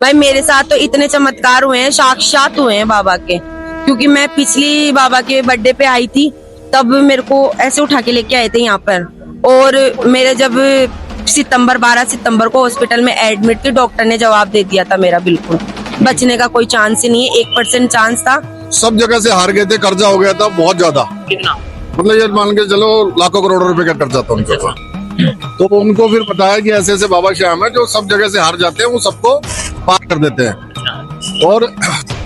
भाई मेरे साथ तो इतने चमत्कार हुए हैं, साक्षात हुए हैं बाबा के। क्योंकि मैं पिछली बाबा के बर्थडे पे आई थी, तब मेरे को ऐसे उठा के लेके आए थे यहाँ पर। और मेरे जब 12 सितंबर को हॉस्पिटल में एडमिट थी, डॉक्टर ने जवाब दे दिया था मेरा, बिल्कुल बचने का कोई चांस ही नहीं है, 1% चांस था। सब जगह से हार गए थे, कर्जा हो गया था बहुत ज्यादा। कितना? मतलब ये मान के चलो लाखों करोड़ों रुपए का कर्जा था उनके ऊपर। तो उनको फिर बताया कि ऐसे ऐसे बाबा श्याम है जो सब जगह से हार जाते हैं, वो सबको पार कर देते हैं। और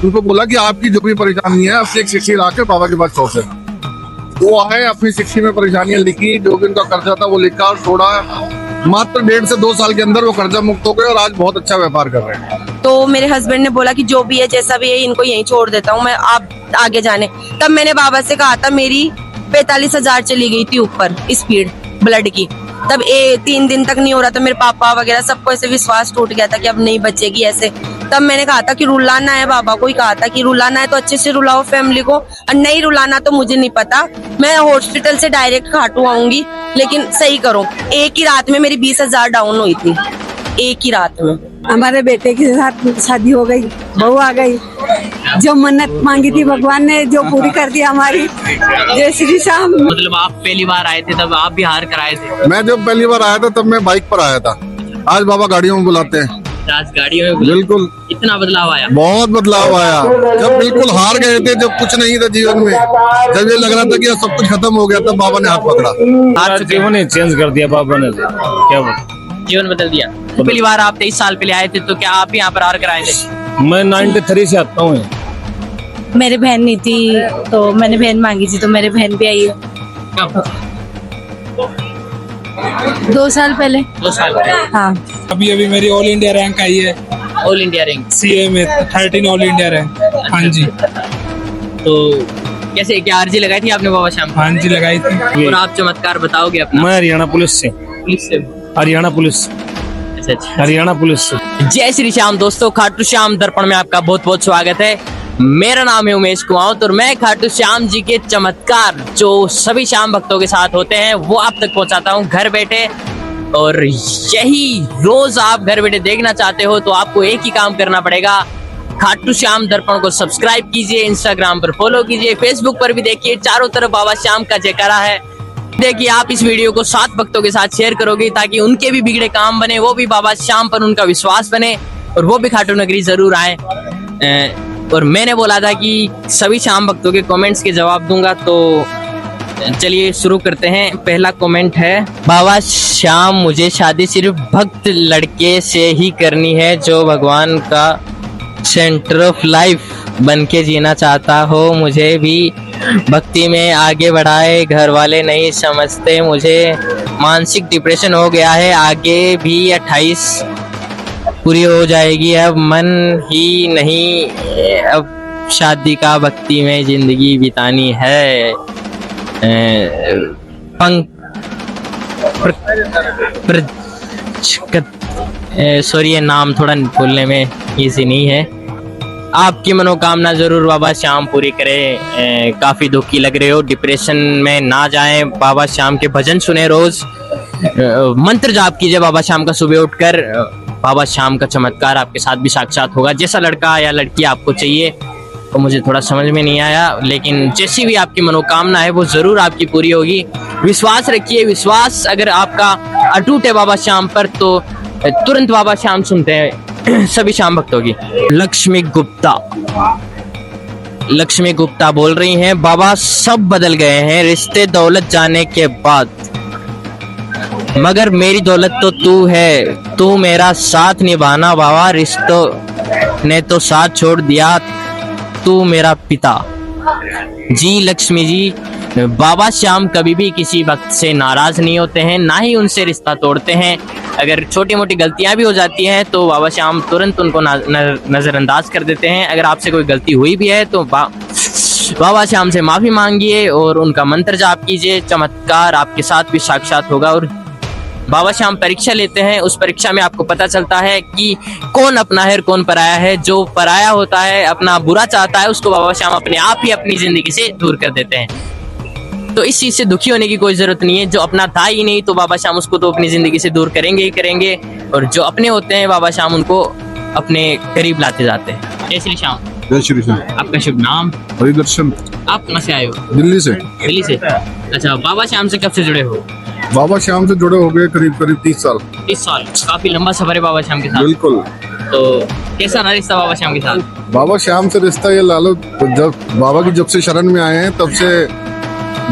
उनको बोला कि आपकी जो भी परेशानी है, अपनी एक चिट्ठी ला के बाबा के पास छोड़ देना। वो आए, अपनी चिट्ठी में परेशानियां लिखी, जो भी उनका कर्जा था वो लिखा और छोड़ा। मात्र 1.5 से 2 साल के अंदर वो कर्जा मुक्त हो गए और आज बहुत अच्छा व्यापार कर रहे हैं। तो मेरे हस्बैंड ने बोला कि जो भी है जैसा भी है इनको यहीं छोड़ देता हूँ मैं, आप आगे जाने। तब मैंने बाबा से कहा था, मेरी 45,000 चली गई थी ऊपर स्पीड ब्लड की। तब 3 दिन तक नहीं हो रहा था, मेरे पापा वगैरह सबको ऐसे विश्वास टूट गया था कि अब नहीं बचेगी ऐसे। तब मैंने कहा था कि रुलाना है, बाबा को ही कहा था कि रुलाना है तो अच्छे से रुलाओ फैमिली को, और नहीं रुलाना तो मुझे नहीं पता, मैं हॉस्पिटल से डायरेक्ट खाटू आऊंगी, लेकिन सही करो। एक ही रात में मेरी 20,000 डाउन हुई थी, एक ही रात में। हमारे बेटे के साथ शादी हो गई, बहू आ गई, जो मन्नत मांगी थी भगवान ने जो पूरी कर दी हमारी। जय श्री श्याम। मतलब आप पहली बार आए थे तब आप भी हार कर आए थे? मैं जब पहली बार आया था तब मैं बाइक पर आया था, आज बाबा गाड़ियों में बुलाते हैं। आज गाड़ियों में बिल्कुल। इतना बदलाव आया? बहुत बदलाव आया। जब बिल्कुल हार गए थे, जब कुछ नहीं था जीवन में, जब ये लग रहा था कि सब कुछ खत्म हो गया, तब बाबा ने हाथ पकड़ा। जीवन ही चेंज कर दिया बाबा ने। क्या बोल, जीवन बदल दिया। तो पहली बार आप 23 साल पहले आए थे, तो क्या आप भी यहाँ पर हार कर आए थे? मैं 93 से आता हूँ। मेरी बहन नहीं थी तो मैंने बहन मांगी थी, तो मेरी बहन भी आई है। कब? 2 साल पहले। 2 साल पहले। हाँ, अभी मेरी ऑल इंडिया रैंक आई है, ऑल इंडिया रैंक सीए में 13 ऑल इंडिया रैंक। हाँ जी। तो कैसे, क्या अर्जी लगाई थी आपने बाबा श्याम? हाँ जी लगाई थी। और आप चमत्कार बताओगे अपना? मैं हरियाणा पुलिस से। पुलिस से? हरियाणा पुलिस। अच्छा। हरियाणा पुलिस से। जय श्री श्याम दोस्तों, खाटू श्याम दर्पण में आपका बहुत बहुत स्वागत है। मेरा नाम है उमेश कुमार और मैं खाटू श्याम जी के चमत्कार जो सभी श्याम भक्तों के साथ होते हैं वो आप तक पहुंचाता हूं घर बैठे। और यही रोज आप घर बैठे देखना चाहते हो तो आपको एक ही काम करना पड़ेगा, खाटू श्याम दर्पण को सब्सक्राइब कीजिए, इंस्टाग्राम पर फॉलो कीजिए, फेसबुक पर भी देखिए, चारों तरफ बाबा श्याम का जयकारा है। देखिए आप इस वीडियो को 7 भक्तों के साथ शेयर करोगे ताकि उनके भी बिगड़े काम बने, वो भी बाबा श्याम पर उनका विश्वास बने और वो भी खाटू नगरी जरूर आए। और मैंने बोला था कि सभी श्याम भक्तों के कमेंट्स के जवाब दूंगा, तो चलिए शुरू करते हैं। पहला कमेंट है, बाबा श्याम मुझे शादी सिर्फ भक्त लड़के से ही करनी है जो भगवान का सेंटर ऑफ लाइफ बन के जीना चाहता हो, मुझे भी भक्ति में आगे बढ़ाए, घर वाले नहीं समझते, मुझे मानसिक डिप्रेशन हो गया है, आगे भी 28 पूरी हो जाएगी, अब मन ही नहीं, अब शादी का भक्ति में जिंदगी बितानी है। सॉरी ये नाम थोड़ा बोलने में इजी नहीं है। आपकी मनोकामना जरूर बाबा श्याम पूरी करे। काफी दुखी लग रहे हो, डिप्रेशन में ना जाएं, बाबा श्याम के भजन सुने, रोज मंत्र जाप कीजिए बाबा श्याम का सुबह उठकर। बाबा श्याम का चमत्कार आपके साथ भी साक्षात होगा। जैसा लड़का या लड़की आपको चाहिए तो मुझे थोड़ा समझ में नहीं आया, लेकिन जैसी भी आपकी मनोकामना है वो जरूर आपकी पूरी होगी। विश्वास रखिए, विश्वास अगर आपका अटूट है बाबा श्याम पर तो तुरंत बाबा श्याम सुनते हैं सभी श्याम भक्तों की। लक्ष्मी गुप्ता बोल रही हैं, बाबा सब बदल गए हैं रिश्ते दौलत जाने के बाद, मगर मेरी दौलत तो तू है, तू मेरा साथ निभाना बाबा, रिश्तों ने तो साथ छोड़ दिया, तू मेरा पिता। जी लक्ष्मी जी, बाबा श्याम कभी भी किसी भक्त से नाराज नहीं होते हैं, ना ही उनसे रिश्ता तोड़ते हैं। अगर छोटी मोटी गलतियां भी हो जाती हैं तो बाबा श्याम तुरंत उनको नजरअंदाज कर देते हैं। अगर आपसे कोई गलती हुई भी है तो बाबा श्याम से माफी मांगिए और उनका मंत्र जाप कीजिए, चमत्कार आपके साथ भी साक्षात होगा। और बाबा श्याम परीक्षा लेते हैं, उस परीक्षा में आपको पता चलता है कि कौन अपना है और कौन पराया है। जो पराया होता है, अपना बुरा चाहता है, उसको बाबा श्याम अपने आप ही अपनी जिंदगी से दूर कर देते हैं। तो इस चीज से दुखी होने की कोई जरूरत नहीं है। जो अपना था ही नहीं तो बाबा श्याम उसको तो अपनी जिंदगी से दूर करेंगे ही करेंगे, और जो अपने होते हैं बाबा श्याम उनको अपने करीब लाते जाते हैं। जय श्री श्याम। जय श्री श्याम। आपका शुभ नाम? हरिदर्शन, आप कहाँ से आए हो? दिल्ली से। दिल्ली से। अच्छा, बाबा श्याम से कब से जुड़े हो? बाबा श्याम से जुड़े हो गए करीब करीब 30 साल। 30 साल, काफी लंबा सफर है बाबा श्याम के साथ। बिल्कुल। तो कैसा रहा रिश्ता बाबा श्याम के साथ? बाबा श्याम से रिश्ता ये लालो, जब बाबा की जब से शरण में आए हैं तब से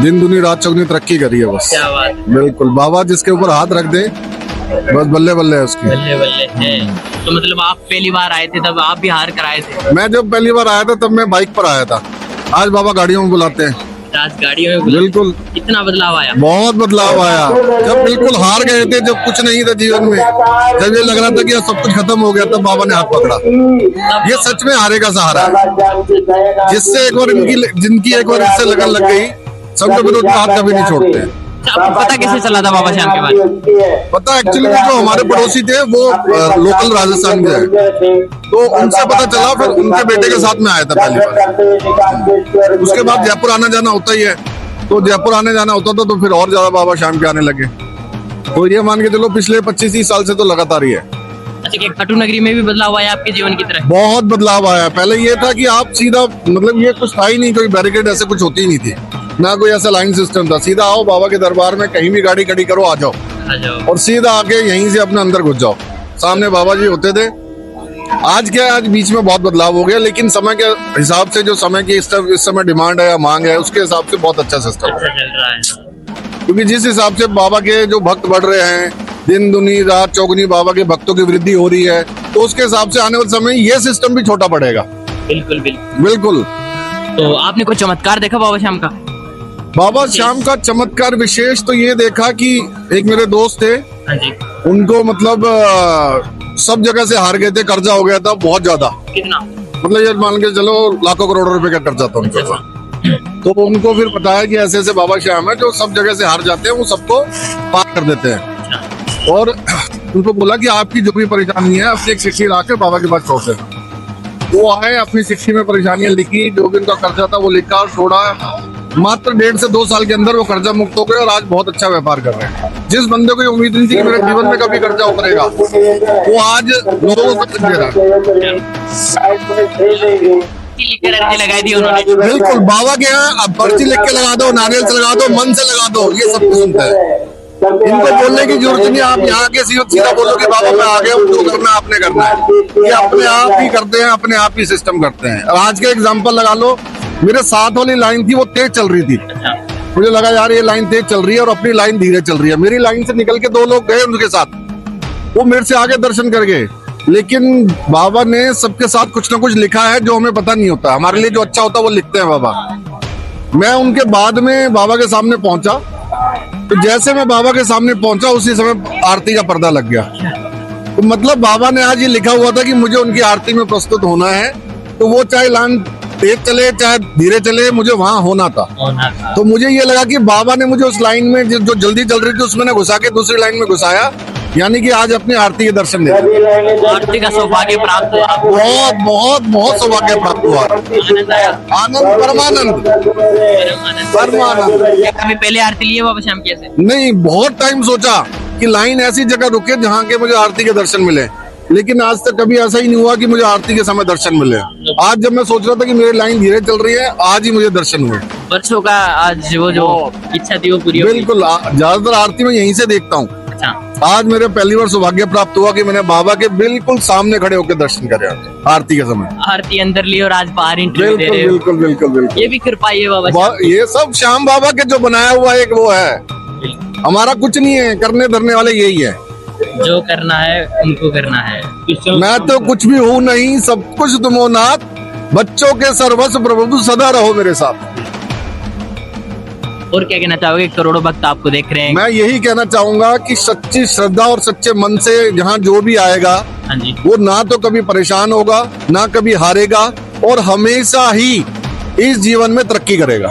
दिन दुनी रात चौगनी तरक्की करी है बस। क्या बात है। बिल्कुल, बाबा जिसके ऊपर हाथ रख दे बस बल्ले बल्ले है उसकी। बल्ले बल्ले है। तो मतलब आप पहली बार आए थे तब आप भी हार कर आए थे? मैं जब पहली बार आया था तब मैं बाइक पर आया था, आज बाबा गाड़ियों में बुलाते हैं। आज गाड़ियों में बुला- बिल्कुल, कितना बदलाव आया? बहुत बदलाव आया। जब बिल्कुल हार गए थे, जब कुछ नहीं था जीवन में, जब ये लग रहा था कि सब कुछ खत्म हो गया, तब बाबा ने हाथ पकड़ा। ये सच में हारे का सहारा है, जिससे एक बार जिनकी एक बार इससे लगन लग गई, समझो फिर उनका हाथ कभी नहीं छोड़ते। आपको पता कैसे चला था बाबा श्याम के बारे में? पता एक्चुअली जो हमारे पड़ोसी थे वो लोकल राजस्थान के हैं, तो उनसे पता चला, फिर उनके बेटे के साथ में आया था पहली बार। उसके बाद जयपुर आना जाना होता ही है, तो जयपुर आने जाना होता था तो फिर और ज्यादा बाबा श्याम के आने लगे। तो ये मान के चलो पिछले 25-30 साल से तो लगातार ही है। अच्छा, कि खाटू नगरी में भी बदलाव आया आपके जीवन की तरह? बहुत बदलाव आया। पहले ये था कि आप सीधा, मतलब ये कुछ था ही नहीं, कोई बैरिकेड ऐसे कुछ होती ही नहीं थी, ना कोई ऐसा लाइन सिस्टम था। सीधा आओ बाबा के दरबार में, कहीं भी गाड़ी खड़ी करो, आ जाओ आ जाओ और सीधा आके यहीं से अपने अंदर घुस जाओ। सामने बाबा जी होते थे। आज क्या है, आज बीच में बहुत बदलाव हो गया, लेकिन समय के हिसाब से जो समय की इस समय डिमांड है या मांग है, उसके हिसाब से बहुत अच्छा सिस्टम है। चल रहा है। क्योंकि जिस हिसाब से बाबा के जो भक्त बढ़ रहे हैं, दिन दुनी रात चौगुनी बाबा के भक्तों की वृद्धि हो रही है, तो उसके हिसाब से आने वाले समय ये सिस्टम भी छोटा पड़ेगा। बिल्कुल बिल्कुल। बिल्कुल। तो आपने कोई चमत्कार देखा बाबा श्याम का? बाबा श्याम का चमत्कार विशेष तो ये देखा कि एक मेरे दोस्त थे, हाँ जी। उनको मतलब सब जगह से हार गए थे, कर्जा हो गया था बहुत ज्यादा। कितना? मतलब ये मान के चलो लाखों करोड़ों रुपए का कर्जा था उनके ऊपर। तो उनको फिर पता है कि ऐसे ऐसे बाबा श्याम है जो सब जगह से हार जाते हैं, वो सबको पार कर देते हैं। और उनको बोला कि आपकी जो भी परेशानी है अपनी एक चिट्ठी लाकर बाबा के पास छोड़ दे। वो आए, अपनी चिट्ठी में परेशानियां लिखी, जो भी उनका कर्जा था वो लिखा और छोड़ा। मात्र 1.5 से 2 साल के अंदर वो कर्जा मुक्त हो गए और आज बहुत अच्छा व्यापार कर रहे हैं। जिस बंदे को ये उम्मीद नहीं थी कि मेरे जीवन में कभी कर्जा उतरेगा, वो आज लोगों को दे रहा है। लगाई दी उन्होंने। बिल्कुल, बाबा के यहाँ अब पर्ची लिख के लगा दो, नारियल से लगा दो, मन से लगा दो, ये सब कुछ सुनते हैं। इनको बोलने की जरूरत नहीं, आप यहाँ के सीधा बोलो कि बाबा मैं आ गया हूँ, जो करना है आपने करना है। ये अपने आप ही करते हैं, अपने आप ही सिस्टम करते हैं। और आज के एग्जांपल लगा लो, मेरे साथ वाली लाइन थी वो तेज चल रही थी, मुझे लगा यार ये लाइन तेज चल रही है और अपनी लाइन धीरे चल रही है। मेरी लाइन से निकल के 2 लोग गए उनके साथ, वो मेरे से आगे दर्शन कर गए, लेकिन बाबा ने सबके साथ कुछ ना कुछ लिखा है जो हमें पता नहीं होता। हमारे लिए जो अच्छा होता है वो लिखते हैं बाबा। मैं उनके बाद में बाबा के सामने पहुंचा, तो जैसे मैं बाबा के सामने पहुंचा उसी समय आरती का पर्दा लग गया। तो मतलब बाबा ने आज ये लिखा हुआ था कि मुझे उनकी आरती में प्रस्तुत होना है, तो वो चाहे लाइन तेज चले चाहे धीरे चले, मुझे वहां होना था। तो मुझे ये लगा कि बाबा ने मुझे उस लाइन में जो जल्दी चल रही थी उसमें ना घुसा के दूसरी लाइन में घुसाया, यानी कि आज अपनी आरती के दर्शन दे। आरती का सौभाग्य प्राप्त हुआ। बहुत बहुत बहुत सौभाग्य प्राप्त हुआ। आनंद, परमानंद, परमानंद। क्या कभी पहले आरती ली है बाबा श्याम की ऐसे? नहीं, बहुत टाइम सोचा कि लाइन ऐसी जगह रुके जहाँ के मुझे आरती के दर्शन मिले, लेकिन आज तक कभी ऐसा ही नहीं हुआ कि मुझे आरती के समय दर्शन मिले। आज जब मैं सोच रहा था कि मेरी लाइन धीरे चल रही है, आज ही मुझे दर्शन हुए। वर्षों का आज वो जो इच्छा थी वो पूरी हो गई। बिल्कुल, ज्यादातर आरती में यहीं से देखता हूँ। अच्छा, आज मेरे पहली बार सौभाग्य प्राप्त हुआ कि मैंने बाबा के बिल्कुल सामने खड़े होकर दर्शन करे आरती के समय। आरती अंदर ली और आज बाहर इंटरव्यू दे बिल्कुल रहे हो। बिल्कुल बिल्कुल बिल्कुल। ये भी कृपा ही है बाबा श्याम की। ये सब श्याम बाबा के जो बनाया हुआ एक वो है, हमारा कुछ नहीं है, करने धरने वाले यही है। जो करना है उनको करना है। मैं तो कुछ भी हूँ नहीं, सब कुछ तुम हो नाथ, बच्चों के सर्वस्व प्रभु सदा रहो मेरे साथ। और क्या कहना चाहोगे? करोड़ों भक्त आपको देख रहे हैं। मैं यही कहना चाहूंगा कि सच्ची श्रद्धा और सच्चे मन से जहाँ जो भी आएगा, हाँ जी। वो ना तो कभी परेशान होगा, ना कभी हारेगा, और हमेशा ही इस जीवन में तरक्की करेगा।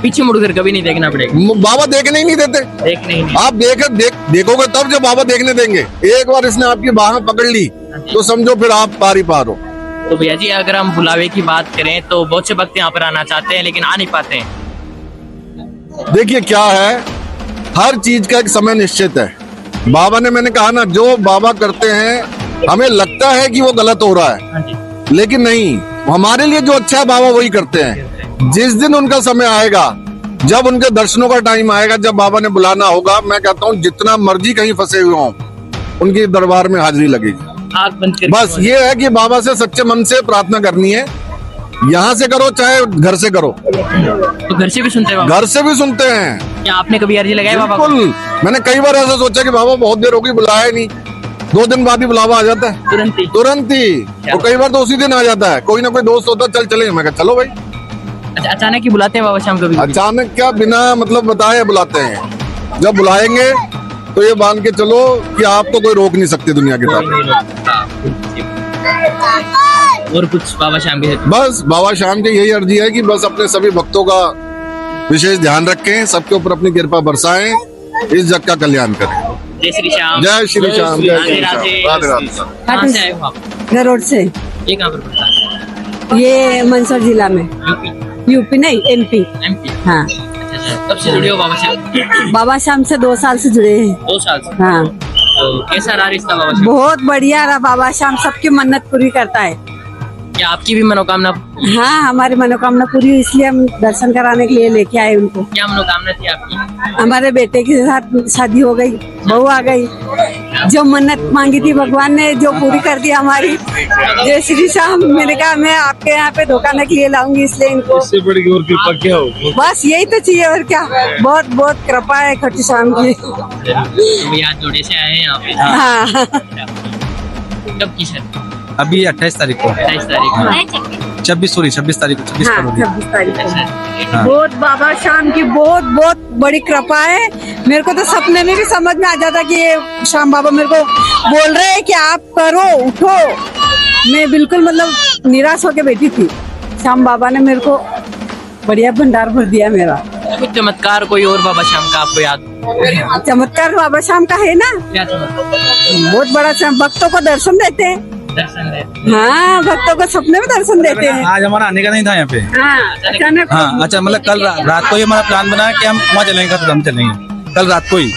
पीछे मुड़कर कभी नहीं देखना पड़ेगा। बाबा देखने ही नहीं देते। देखने ही नहीं। आप देखोगे तब जब बाबा देखने देंगे। एक बार इसने आपकी बाहें पकड़ ली तो समझो फिर आप पार ही पार हो। तो भैया जी, अगर हम बुलावे की बात करें तो बहुत से भक्त यहाँ पर आना चाहते हैं लेकिन आ नहीं पाते हैं। देखिए क्या है, हर चीज का एक समय निश्चित है। बाबा ने, मैंने कहा ना, जो बाबा करते हैं हमें लगता है कि वो गलत हो रहा है, हाँ जी, लेकिन नहीं, हमारे लिए जो अच्छा है बाबा वही करते हैं। जिस दिन उनका समय आएगा, जब उनके दर्शनों का टाइम आएगा, जब बाबा ने बुलाना होगा, मैं कहता हूँ जितना मर्जी कहीं फंसे हुए हों, उनकी दरबार में हाजिरी लगेगी। आँख बंद करके बस ये है कि बाबा से सच्चे मन से प्रार्थना करनी है। यहाँ से करो चाहे घर से करो, तो घर से भी सुनते हैं बाबा? घर से भी सुनते हैं। क्या आपने कभी अर्जी लगाई बाबा को? बिल्कुल, मैंने कई बार ऐसा सोचा कि बाबा बहुत देर हो गई, बुलाया ही नहीं, 2 दिन बाद ही बुलावा आ जाता है, तुरंत ही? तुरंत ही। और कई बार तो उसी दिन आ जाता है, कोई ना कोई दोस्त होता, चल चले, मैं कहा चलो भाई। अच्छा, अचानक ही बुलाते हैं बाबा शाम कभी? अचानक क्या, बिना मतलब बताए बुलाते हैं। जब बुलाएंगे तो ये मान के चलो कि आपको कोई रोक नहीं सकती दुनिया की तरफ। और कुछ बाबा शाम के? बस बाबा शाम की यही अर्जी है कि बस अपने सभी भक्तों का विशेष ध्यान रखें, सबके ऊपर अपनी कृपा बरसाएं, इस जग का कल्याण करें। जय श्री श्याम। जय श्री श्याम, जय राधे श्री श्याम, राधे। राधे राधे। कहाँ से आए हो आप? गरोड से। ये कहाँ पर पड़ता है? ये मंदसौर जिला में। यूपी? यूपी नहीं, एमपी। एमपी? हाँ। अच्छा, कब से जुड़े हो बाबा शाम? बाबा शाम से 2 साल से जुड़े हैं। 2 साल से? हाँ, तो कैसा रहा रिश्ता बाबा शाम? बहुत बढ़िया रहा। बाबा शाम सबकी मन्नत पूरी करता है। क्या आपकी भी मनोकामना? हाँ, हमारी मनोकामना पूरी हुई, इसलिए हम दर्शन कराने के लिए लेके आए उनको। क्या मनोकामना थी आपकी? हमारे बेटे के साथ शादी हो गई, बहू आ गई। जो मन्नत मांगी थी भगवान ने जो पूरी कर दी हमारी। जय श्री श्याम। मैंने कहा मैं आपके यहाँ पे धोखा न के लिए लाऊंगी, इसलिए इनको। इससे बड़ी और कृपा क्या हो? बस यही तो चाहिए, और क्या। बहुत बहुत कृपा है खाटू श्याम की। तो यहाँ जोड़े से आए हैं यहाँ पे? हाँ, कब की सर? अभी 28 तारीख को, 28 तारीख को? 26 तारीख को, 26 हाँ, फरवरी। 26 तारीख को। अच्छा, बहुत बाबा शाम की बहुत बहुत बड़ी कृपा है। मेरे को तो सपने में भी समझ में आ जाता कि ये शाम बाबा मेरे को बोल रहे हैं कि आप करो, उठो। मैं बिल्कुल मतलब निराश होके बैठी थी। शाम बाबा ने मेरे को बढ़िया भंडार भर दिया मेरा। कुछ चमत्कार कोई और बाबा शाम का आपको याद? चमत्कार बाबा शाम का है ना, क्या चमत्कार? बहुत बड़ा भक्तों को दर्शन देते हैं। दर्शन दे? हाँ, भक्तों को सपने में दर्शन देते हैं। आज हमारा आने का नहीं था यहाँ पे। हाँ, अचानक। हाँ, अच्छा, मतलब कल रात को ही हमारा प्लान बना कि हम वहाँ चलेंगे, तो हम चलेंगे कल रात को ही।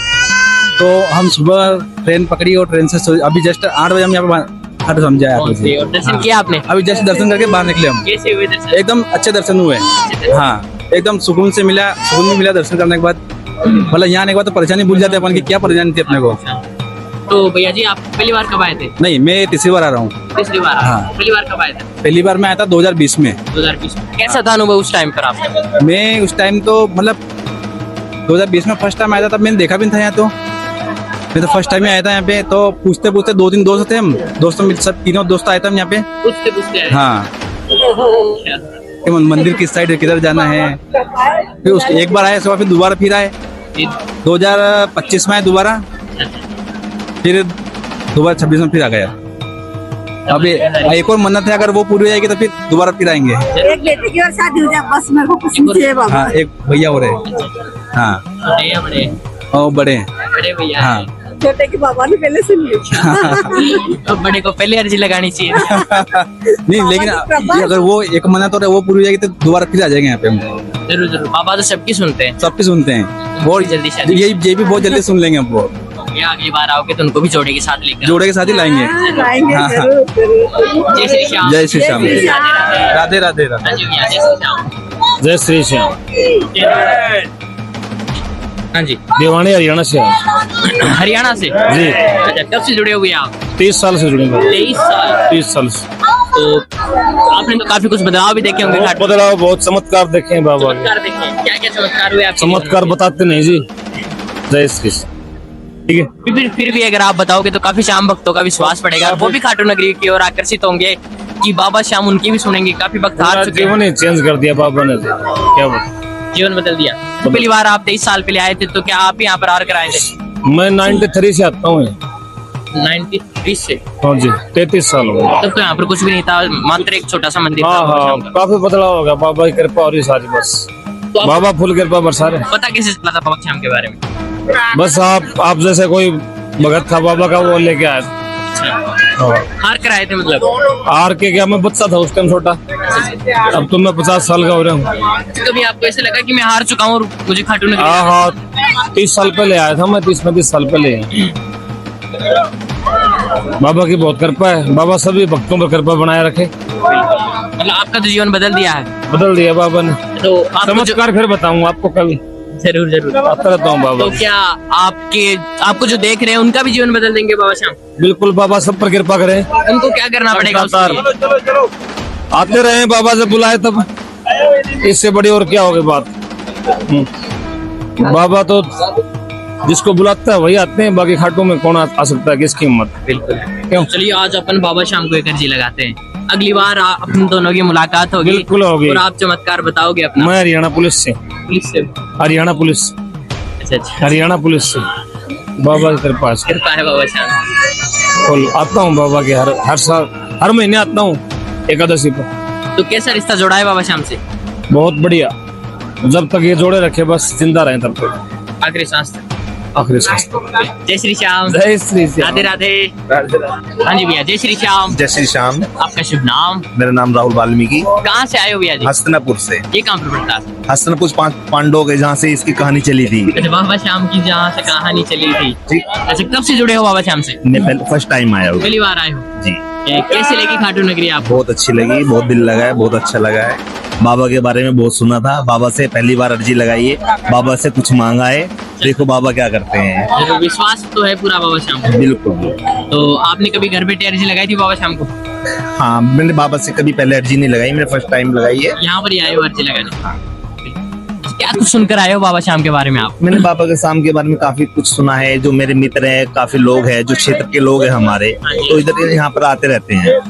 तो हम सुबह ट्रेन पकड़ी और ट्रेन से अभी जस्ट 8 बजे हम यहाँ पे खाटू श्याम जाए। और दर्शन किया आपने? अभी जस्ट दर्शन करके बाहर निकले हम। कैसे हुए दर्शन? एकदम अच्छे दर्शन हुए। हाँ, एकदम सुकून से मिला, सुकून भी मिला दर्शन करने के बाद। मतलब यहाँ आने के बाद तो परेशानी भूल जाते हैं अपन की क्या परेशानी थी अपने को। तो भैया जी आप पहली बार कब आए थे? नहीं, मैं तीसरी बार आ रहा हूँ। तीसरी बार? हाँ। पहली बार कब आए थे? पहली बार मैं आया था 2020 में। 2020 में। कैसा था अनुभव उस टाइम पर आपका? मैं उस टाइम तो मतलब 2020 में फर्स्ट टाइम आया था, तब मैंने देखा भी नहीं था यहाँ। तो मैं तो फर्स्ट टाइम ही आया था यहाँ पे। तो पूछते पूछते 2-3 दोस्त थे हम, दोस्तों में सब तीनों दोस्त आए थे हम यहाँ पे। पूछते पूछते आए? हाँ, अच्छा। कि मंदिर किस साइड किधर जाना है। फिर उस एक बार आए, उसके बाद फिर दोबारा फिर आए। 2025 में आए दोबारा, फिर 2026 में फिर आ गया। अब एक और मन्नत है, अगर वो पूरी हो जाएगी तो फिर दोबारा फिर आएंगे। एक बेटे की और शादी हो जाए, बस मेरे को कुछ नहीं चाहिए बाबा। हाँ, एक भैया हो रहे। हाँ, छोटे या बड़े? और बड़े। बड़े भैया? हाँ। छोटे की बाबा ने पहले सुन ली। तो बड़े को पहले अर्जी लगानी चाहिए। नहीं, लेकिन अगर वो एक मन्नत और वो पूरी हो जाएगी तो दोबारा फिर आ जाएंगे यहाँ पे हम। जरूर जरूर, बाबा तो सबकी सुनते हैं। सबकी सुनते हैं, बहुत जल्दी शादी। ये भी बहुत जल्दी सुन लेंगे हम। वो ये अगली बार आओगे तो उनको भी जोड़े के साथ लेकर जोड़े के साथ ही लाएंगे। लाएंगे हाँ, हाँ। जरूर, जरूर। जय श्री श्याम। जय श्री श्याम। जय श्री श्याम। राधे राधे राधे। हाँ जी भैया, जय श्री श्याम। जय श्री श्याम। हाँ जी, भिवानी हरियाणा से हैं। हरियाणा से? जी। अच्छा, कब से जुड़े हुए हैं आप? 30 साल से जुड़े हैं। 23 साल? 30 साल से। तो आपने तो काफी कुछ बदलाव भी देखे होंगे घाट में। बदलाव, बहुत चमत्कार देखे हैं बाबा के। चमत्कार देखे? क्या क्या चमत्कार हुए आपके? चमत्कार बताते नहीं जी। जय श्री श्याम। ठीक है। फिर भी अगर आप बताओगे तो काफी श्याम भक्तों का विश्वास पड़ेगा, वो भी खाटू नगरी की ओर आकर्षित होंगे कि बाबा श्याम उनकी भी सुनेंगे। काफी भक्त हार चुके हैं। जीवन ही चेंज कर दिया बाबा ने, क्या बात। जीवन बदल दिया। तो पहली बार आप 23 साल पहले आए थे, तो क्या आप यहाँ पर आर कराए थे? मैं 93 से आता हूँ। 93 से? हाँ जी, 33 साल हो गए। तब तो यहाँ पर कुछ भी नहीं था, मात्र एक छोटा सा मंदिर था हाँ बाबा हाँ, श्याम का। काफी बदलाव होगा। बाबा की कृपा और सारी बस। तो आप बाबा फुल कृपा बरसा रहे। पता कैसे चला था बाबा श्याम के बारे में? बस आप जैसे कोई भगत था बाबा का, वो लेके आया था। हाँ। हार कराए थे मतलब? आर के क्या, मैं बच्चा था उस टाइम छोटा। अब तो मैं 50 साल का हो रहा हूँ। कभी आपको ऐसे लगा कि मैं हार चुका हूँ और मुझे खाटू नगरी? हाँ हाँ, 30 साल पहले आया था मैं, 30-35 साल पहले। बाबा की बहुत कृपा है। बाबा सभी भक्तों पर कृपा बनाए रखे। मतलब आपका तो जीवन बदल दिया है। बदल दिया बाबा ने। तो आपको चमत्कार फिर बताऊंगा आपको कभी। जरूर जरूर आता रहता हूँ बाबा। तो क्या आपको जो देख रहे हैं उनका भी जीवन बदल देंगे बाबा श्याम? बिल्कुल, बाबा सब पर कृपा करें। उनको क्या करना पड़ेगा उसके लिए? आते रहे बाबा से बुलाए तब, इससे बड़ी और क्या होगी बात। बाबा तो जिसको बुलाता है वही आते हैं, बाकी खाटों में कौन आ सकता है, किसकी हिम्मत। बिल्कुल। क्यों? चलिए आज अपन बाबा श्याम को एक अर्जी लगाते हैं। अगली बार अपन दोनों की मुलाकात होगी। बिल्कुल होगी। और आप चमत्कार बताओगे अपना। मैं हरियाणा पुलिस से। पुलिस से? हरियाणा पुलिस। अच्छा। हरियाणा पुलिस से बाबा की कृपा से कृपा है बाबा श्याम। और आता हूँ बाबा के हर साल, हर महीने आता हूँ एकादशी पर। तो कैसा रिश्ता जोड़ा है बाबा श्याम से? बहुत बढ़िया। जब तक ये जोड़े रखे बस जिंदा रहे तब तक, आखिरी सांस तक। आखिरी सांस तक। जय श्री श्याम। जय श्री श्याम। राधे राधे। हाँ जी भैया, जय श्री श्याम। जय श्री श्याम। आपका शुभ नाम? मेरा नाम राहुल वाल्मीकि। कहाँ से आए हो भैया जी? हस्तनापुर से। ये कहाँ पर पड़ता है? हस्तनापुर पांडवों के जहाँ से इसकी कहानी चली थी। अच्छा, बाबा श्याम की जहाँ से कहानी चली थी। ठीक। अच्छा, कब से जुड़े हो बाबा श्याम से? मैं पहले फर्स्ट टाइम आया हूँ पहली बार आए हो जी। कैसे लगी खाटू नगरी आपको? बहुत अच्छी लगी, बहुत दिल लगा है, बहुत अच्छा लगा है। बाबा के बारे में बहुत सुना था, बाबा से पहली बार अर्जी लगाई है, बाबा से कुछ मांगा है, देखो बाबा क्या करते हैं। तो विश्वास तो है पूरा बाबा श्याम को? बिल्कुल। तो आपने कभी घर बैठे अर्जी लगाई थी बाबा श्याम को? हाँ, मैंने बाबा से कभी पहले अर्जी नहीं लगाई, मैंने फर्स्ट टाइम लगाई है। यहाँ पर ही आए हो अर्जी लगाने? क्या कुछ सुनकर आए हो बाबा श्याम के बारे में आप? मैंने बाबा के शाम के बारे में काफी कुछ सुना है, जो मेरे मित्र हैं, काफी लोग हैं, जो क्षेत्र के लोग हैं हमारे, तो इधर यहाँ पर आते रहते हैं,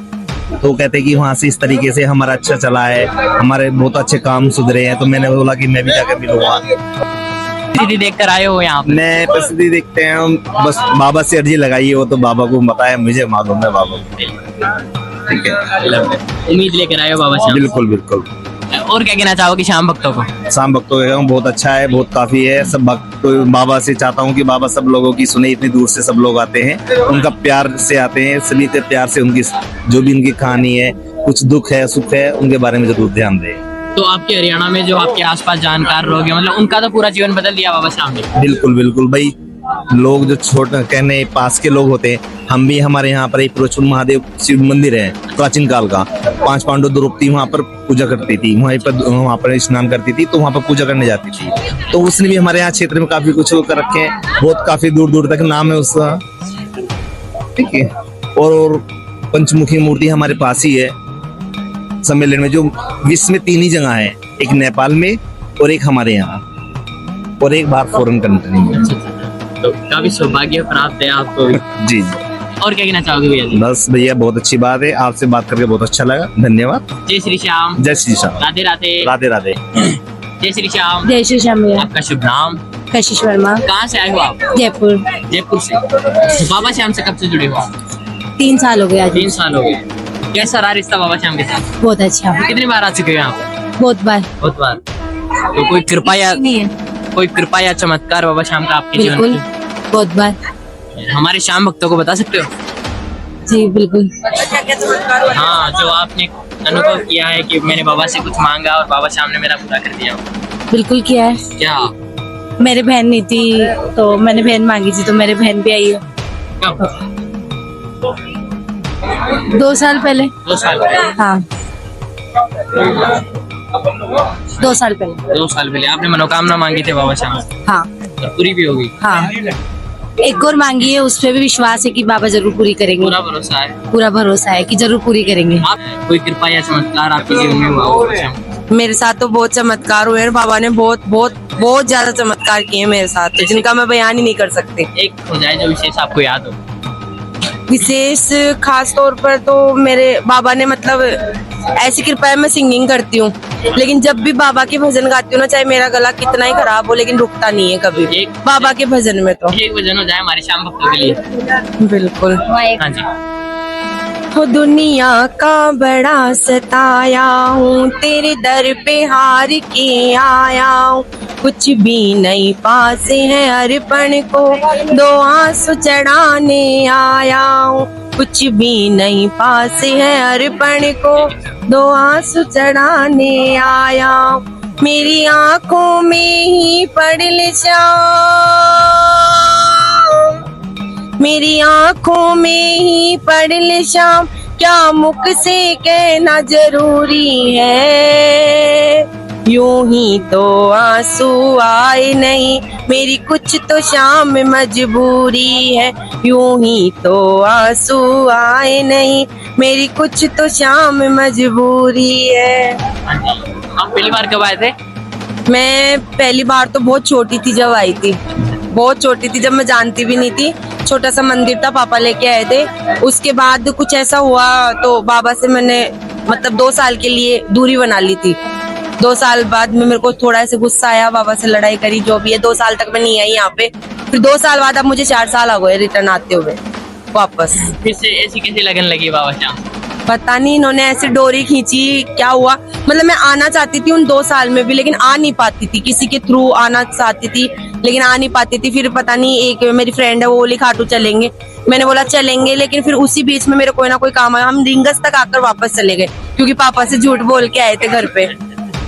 तो कहते हैं कि वहाँ से इस तरीके से हमारा अच्छा चला है, हमारे बहुत अच्छे काम सुधरे हैं, तो मैंने बोला कि मैं भी जाकर मिलूंगा। प्रसिद्धि देख कर आए हो यहाँ पे? मैं प्रसिद्धि देखते हैं, बस बाबा से अर्जी लगाई है, वो तो बाबा को बताया, मुझे मालूम है बाबा को। ठीक है, उम्मीद लेकर आए हो बाबा श्याम? बिल्कुल बिल्कुल। और क्या कहना चाहोगे श्याम भक्तों को? शाम भक्तों का बहुत अच्छा है, बहुत काफी है। सब भक्त बाबा से चाहता हूँ कि बाबा सब लोगों की सुने, इतनी दूर से सब लोग आते हैं, उनका प्यार से आते हैं, सभी के प्यार से उनकी जो भी उनकी कहानी है, कुछ दुख है सुख है, उनके बारे में जरूर ध्यान दें। तो आपके हरियाणा में जो आपके आसपास जानकार लोग हैं, मतलब उनका तो पूरा जीवन बदल दिया बाबा श्याम ने? बिल्कुल बिल्कुल भाई, लोग जो छोटे कहने पास के लोग होते हैं, हम भी, हमारे यहाँ पर एक पुरुषोत्तम महादेव शिव मंदिर है प्राचीन काल का, 5 पांडव द्रौपदी वहाँ पर पूजा करती थी, वहाँ पर स्नान करती थी, तो वहाँ पर पूजा करने जाती थी, तो उसने भी हमारे यहाँ क्षेत्र में काफी कुछ कर रखे हैं, बहुत काफी दूर दूर तक नाम है उसका। ठीक है, और पंचमुखी मूर्ति हमारे पास ही है सम्मेलन में, जो विश्व में 3 ही जगह है, एक नेपाल में और एक हमारे यहाँ और एक बाहर फॉरेन कंट्री में। तो काफी सौभाग्य प्राप्त है आपको भी। जी। और क्या कहना चाहोगे भैया जी? बस भैया, बहुत अच्छी बात है, आपसे बात करके बहुत अच्छा लगा, धन्यवाद। जय श्री श्याम। जय श्री श्याम। राधे राधे। राधे राधे। जय श्री श्याम। जय श्री श्याम भैया। आपका शुभ नाम? कशिश वर्मा, कहाँ से आए हो आप? जयपुर। जयपुर से। तो बाबा श्याम से कब से जुड़े हो आप? 3 साल हो गए आज। 3 साल हो गए। कैसा रहा रिश्ता बाबा श्याम के साथ? बहुत अच्छा। कितनी बार आ चुके हो यहाँ पे? बहुत बार। बहुत बार। तो कोई कृपा या चमत्कार बाबा श्याम का आपके जीवन बिल्कुल, में? बहुत बार। हमारे श्याम भक्तों को बता सकते हो? जी बिल्कुल। हाँ, जो आपने अनुभव किया है कि मैंने बाबा से कुछ मांगा और बाबा श्याम ने मेरा पूरा कर दिया। बिल्कुल किया है। क्या? मेरी बहन नहीं थी तो मैंने बहन मांगी थी, तो मेरी बहन भी आई है। कब? 2 साल पहले। 2 साल पहले। हाँ, 2 साल पहले। 2 साल पहले आपने मनोकामना मांगी थी बाबा श्याम से, हाँ और पूरी भी होगी? हाँ, एक और मांगी है, उस पर भी विश्वास है कि बाबा जरूर पूरी करेंगे। पूरा भरोसा है? पूरा भरोसा है कि जरूर पूरी करेंगे। आप कोई कृपा या चमत्कार आपके जीवन में हुआ हो बाबा श्याम? मेरे साथ तो बहुत चमत्कार हुए हैं, बाबा ने बहुत बहुत बहुत ज्यादा चमत्कार किए मेरे साथ, तो जिनका मैं बयान ही नहीं कर सकती। एक हो जाए जो विशेष आपको याद हो। विशेष खास तौर पर तो मेरे बाबा ने, मतलब ऐसी कृपा है, मैं सिंगिंग करती हूँ, लेकिन जब भी बाबा के भजन गाती हूँ ना, चाहे मेरा गला कितना ही खराब हो, लेकिन रुकता नहीं है कभी भी बाबा के भजन में। तो एक भजन हो जाए हमारे श्याम भक्तों के लिए। बिल्कुल। हाँ जी। हो दुनिया का बड़ा सताया हूँ, तेरे दर पे हार के आया हूँ, कुछ भी नहीं पास है अर्पण को, 2 आंसू चढ़ाने आया हूँ, कुछ भी नहीं पास है अर्पण को, 2 आंसू चढ़ाने आया हूँ, मेरी आंखों में ही पड़ ले जाओ, मेरी आंखों में ही पढ़ ले शाम, क्या मुख से कहना जरूरी है। यूं ही तो आंसू आए नहीं, मेरी कुछ तो शाम में मजबूरी है। यूं ही तो आंसू आए नहीं, मेरी कुछ तो शाम में मजबूरी है। आप पहली बार कब आए थे? मैं पहली बार तो बहुत छोटी थी जब आई थी, बहुत छोटी थी जब मैं जानती भी नहीं थी। छोटा सा मंदिर था, पापा लेके आए थे। उसके बाद कुछ ऐसा हुआ तो बाबा से मैंने मतलब 2 साल के लिए दूरी बना ली थी। 2 साल बाद में मेरे को थोड़ा ऐसे गुस्सा आया, बाबा से लड़ाई करी, जो भी है। 2 साल तक मैं नहीं आई यहाँ पे। फिर 2 साल बाद अब मुझे 4 साल हो गए रिटर्न आते हुए वापस। फिर से ऐसी कैसी लगन लगी बाबा श्याम? पता नहीं, इन्होंने ऐसे डोरी खींची, क्या हुआ। मतलब मैं आना चाहती थी उन 2 साल में भी, लेकिन आ नहीं पाती थी। किसी के थ्रू आना चाहती थी लेकिन आ नहीं पाती थी। फिर पता नहीं, एक मेरी फ्रेंड है, वो बोली खाटू चलेंगे। मैंने बोला चलेंगे, लेकिन फिर उसी बीच में मेरे कोई ना कोई काम आया। हम रिंगस तक आकर वापस चले गए, क्योंकि पापा से झूठ बोल के आए थे घर पे।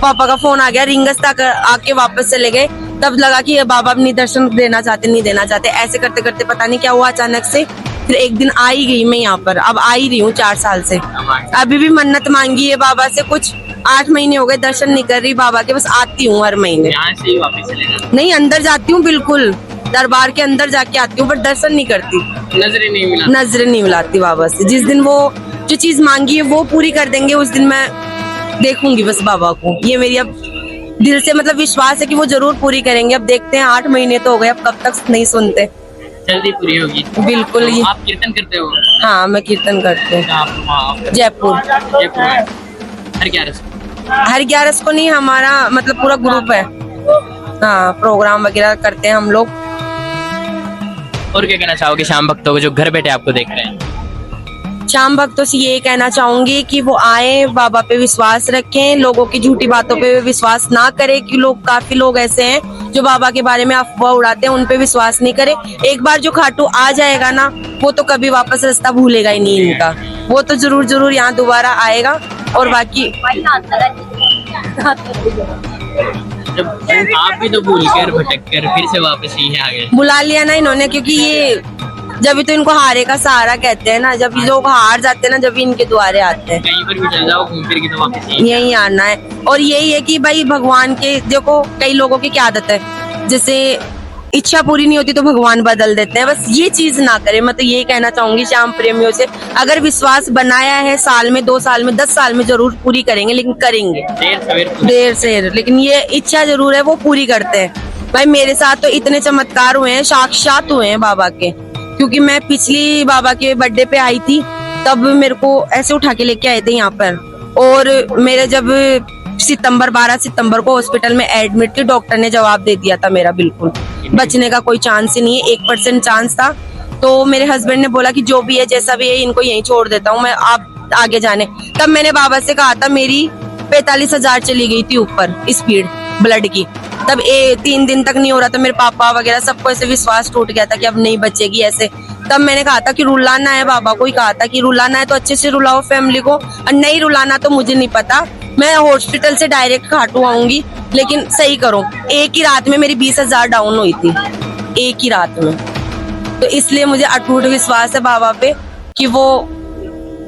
पापा का फोन आ गया, रिंगस तक आके वापस चले गए। तब लगा कि ये बाबा अपनी दर्शन देना चाहते, नहीं देना चाहते। ऐसे करते करते पता नहीं क्या हुआ, अचानक से फिर एक दिन आ ही गई मैं यहाँ पर। अब आ ही रही हूँ 4 साल से। अभी भी मन्नत मांगी है बाबा से, कुछ 8 महीने हो गए दर्शन नहीं कर रही बाबा के। बस आती हूँ हर महीने, यहाँ से ही वापस चले जाते? नहीं अंदर जाती हूँ, बिल्कुल दरबार के अंदर जाके आती हूँ, पर दर्शन नहीं करती। नजरें नहीं मिला? नजरें नहीं मिलाती बाबा से। जिस दिन वो जो चीज मांगी है वो पूरी कर देंगे, उस दिन मैं देखूंगी बस बाबा को। ये मेरी अब दिल से मतलब विश्वास है कि वो जरूर पूरी करेंगे। अब देखते हैं, 8 महीने तो हो गए, अब कब तक नहीं सुनते। जल्दी पूरी होगी बिल्कुल। ये आप कीर्तन करते हो? हाँ, मैं कीर्तन करती हूँ। आप जयपुर। जयपुर में? हर 11 हर 11 को नहीं, हमारा मतलब पूरा ग्रुप है। हाँ, प्रोग्राम वगैरह करते हैं हम लोग। और क्या कहना चाहोगे शाम भक्तों को जो घर बैठे आपको देख रहे हैं? शाम भक्तों से ये कहना चाहूंगी कि वो आए, बाबा पे विश्वास रखें, लोगों की झूठी बातों पे विश्वास ना करें। कि काफी लोग ऐसे हैं जो बाबा के बारे में अफवाह उड़ाते हैं, उन पे विश्वास नहीं करें। एक बार जो खाटू आ जाएगा ना, वो तो कभी वापस रास्ता भूलेगा ही नहीं इनका। वो तो जरूर जरूर यहाँ दोबारा आएगा। और बाकी जब आप भी तो भूल कर भटक कर फिर से वापस ही आ गए। बुला लिया ना इन्होंने, क्योंकि ये जब तो इनको हारे का सहारा कहते हैं ना। जब जो हार जाते हैं ना, जब इनके द्वारे आते हैं। कहीं पर भी चल जाओ, घूम फिर के तो वापस ही यही आना है। और यही है कि भाई भगवान के, देखो कई लोगों की क्या आदत है, जैसे इच्छा पूरी नहीं होती तो भगवान बदल देते हैं। बस ये चीज ना करें। मैं तो यही कहना चाहूंगी श्याम प्रेमियों से, अगर विश्वास बनाया है साल में, 2 साल में, 10 साल में जरूर पूरी करेंगे, लेकिन करेंगे देर से। लेकिन ये इच्छा जरूर है, वो पूरी करते हैं। भाई मेरे साथ तो इतने चमत्कार हुए हैं, साक्षात हुए हैं बाबा के। क्योंकि मैं पिछली बाबा के बर्थडे पे आई थी, तब मेरे को ऐसे उठा के लेके आए थे यहाँ पर। और मेरे जब 12 सितंबर को हॉस्पिटल में एडमिट थी, डॉक्टर ने जवाब दे दिया था मेरा बिल्कुल बचने का कोई चांस ही नहीं है, 1% चांस था। तो मेरे हस्बैंड ने बोला कि जो भी है जैसा भी है, इनको यहीं छोड़ देता हूँ मैं, आप आगे जाने। तब मैंने बाबा से कहा था, मेरी 45,000 चली गई थी ऊपर स्पीड ब्लड की। तब 3 दिन तक नहीं हो रहा था। मेरे पापा वगैरह सबको ऐसे विश्वास टूट गया था कि अब नहीं बचेगी ऐसे। तब मैंने कहा था कि रुलाना है, बाबा को ही कहा था कि रुलाना है तो अच्छे से रुलाओ फैमिली को, और नहीं रुलाना तो मुझे नहीं पता, मैं हॉस्पिटल से डायरेक्ट खाटू आऊंगी, लेकिन सही करो। एक ही रात में मेरी 20,000 डाउन हुई थी, एक ही रात में। तो इसलिए मुझे अटूट विश्वास है बाबा पे कि वो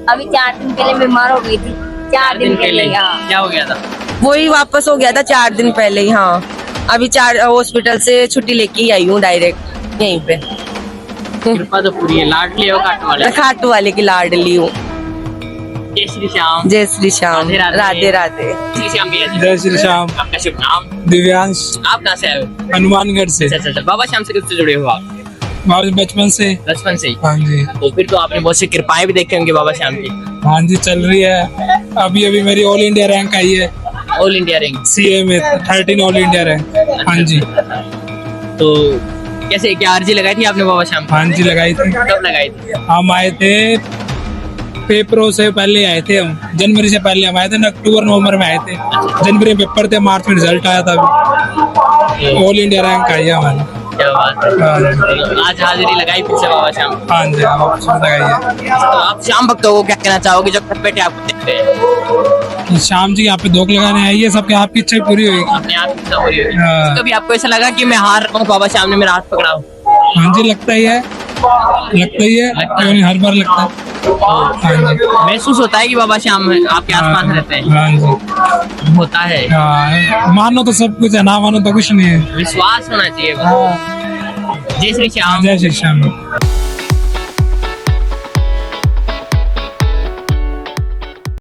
अभी 4 दिन पहले बीमार हो गई थी। 4 दिन पहले क्या हो गया था? वही वापस हो गया था 4 दिन पहले ही। हाँ, अभी हॉस्पिटल से छुट्टी लेके ही आई हूँ डायरेक्ट यहीं पे। कृपा तो पूरी है, लाडली हो खाटू वाले की लाडली हूँ। जय श्री श्याम। जय श्री श्याम। राधे राधे। श्री श्याम भैया जी। जय श्री श्याम। आपका शुभ नाम? दिव्यांश। आप कहाँ से आए हो? हनुमानगढ़ से। अच्छा, बाबा श्याम से कब से जुड़े हो आप? बचपन से। बचपन से ही? हाँ जी। तो फिर तो आपने बहुत सी कृपाएं भी देखी होंगी बाबा श्याम की। हाँ जी, चल रही है। अभी मेरी ऑल इंडिया रैंक आई है। All India rank? सीए में 13 ऑल इंडिया रैंक। हाँ जी। तो कैसे, क्या अर्जी लगाई थी आपने बाबा श्याम? हाँ जी, लगाई थी। कब लगाई थी? हम आए थे, पेपरों से पहले आए थे हम, जनवरी से पहले हम आए थे, अक्टूबर नवंबर में आए थे। जनवरी में पेपर थे, मार्च में रिजल्ट आया था। ऑल इंडिया रैंक आई है हमारी। क्या बात है। आज हाजिरी लगाई फिर से बाबा श्याम? हाँ जी, लगाई है। तो आप श्याम भक्तों को क्या कहना चाहोगे जो घर बैठे आपको देखते हैं? शाम जी यहाँ पे धोख लगाने आई है, सबके आपकी इच्छा पूरी होगी। अपने आप की इच्छा पूरी होगी। कभी आपको ऐसा लगा कि मैं हार रहा हूँ, बाबा श्याम ने मेरा हाथ पकड़ा हो? हाँ जी, लगता ही है। लगता ही है, क्यों नहीं, हर बार लगता है। हाँ जी, महसूस होता है कि बाबा श्याम आपके आसपास रहते हैं? हाँ जी, होता है। हाँ, मानो तो सब कुछ है, ना मानो तो कुछ नहीं है। विश्वास होना चाहिए। जय श्री श्याम। जय श्री श्याम।